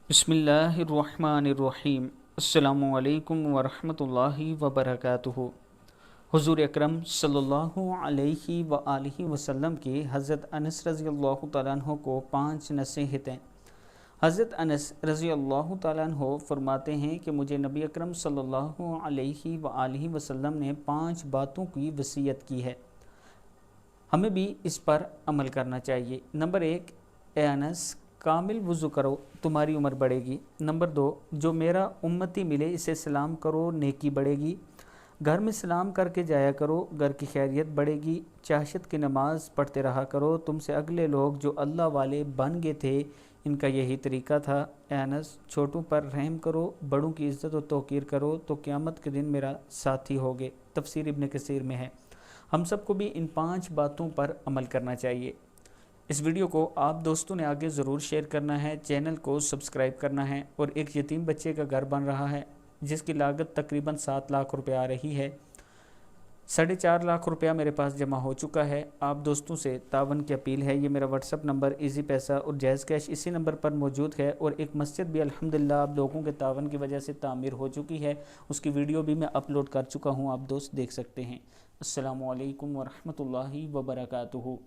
बिस्मिल्लाहिर्रहमानिर्रहीम। अस्सलामु अलैकुम वरहमतुल्लाहि वबरकातुहू। हुज़ूर अकरम सल्लल्लाहु अलैहि व आलिहि वसल्लम की हज़रत अनस रज़ी अल्लाह तआला अन्हु को 5 नसीहतें। हज़रत अनस रज़ी अल्लाह तआला अन्हु फरमाते हैं कि मुझे नबी अकरम सल्लल्लाहु अलैहि व आलिहि वसल्लम ने 5 बातों की वसीयत की है, हमें भी इस पर अमल करना चाहिए। नंबर 1, ए अनस कामिल वज़ू करो, तुम्हारी उम्र बढ़ेगी। नंबर 2, जो मेरा उम्मती मिले इसे सलाम करो, नेकी बढ़ेगी। घर में सलाम करके जाया करो, घर की खैरियत बढ़ेगी। चाहशत की नमाज़ पढ़ते रहा करो, तुमसे अगले लोग जो अल्लाह वाले बन गए थे इनका यही तरीका था। ए अनस छोटों पर रहम करो, बड़ों की इज़्ज़त और तौक़ीर करो तो क़यामत के दिन मेरा साथी होगे। तफ़सीर इब्न कसीर में है। हम सबको भी इन 5 बातों पर अमल करना चाहिए। इस वीडियो को आप दोस्तों ने आगे ज़रूर शेयर करना है, चैनल को सब्सक्राइब करना है। और एक यतीम बच्चे का घर बन रहा है जिसकी लागत तकरीबन 7 लाख रुपए आ रही है। 4.5 लाख रुपया मेरे पास जमा हो चुका है। आप दोस्तों से तावन की अपील है। ये मेरा व्हाट्सअप नंबर इजी पैसा और जायज़ कैश इसी नंबर पर मौजूद है। और एक मस्जिद भी अल्हम्दुलिल्लाह आप लोगों के तावन की वजह से तामीर हो चुकी है, उसकी वीडियो भी मैं अपलोड कर चुका हूँ, आप दोस्त देख सकते हैं। अस्सलामु अलैकुम वरहमतुल्लाहि वबरकातुहू।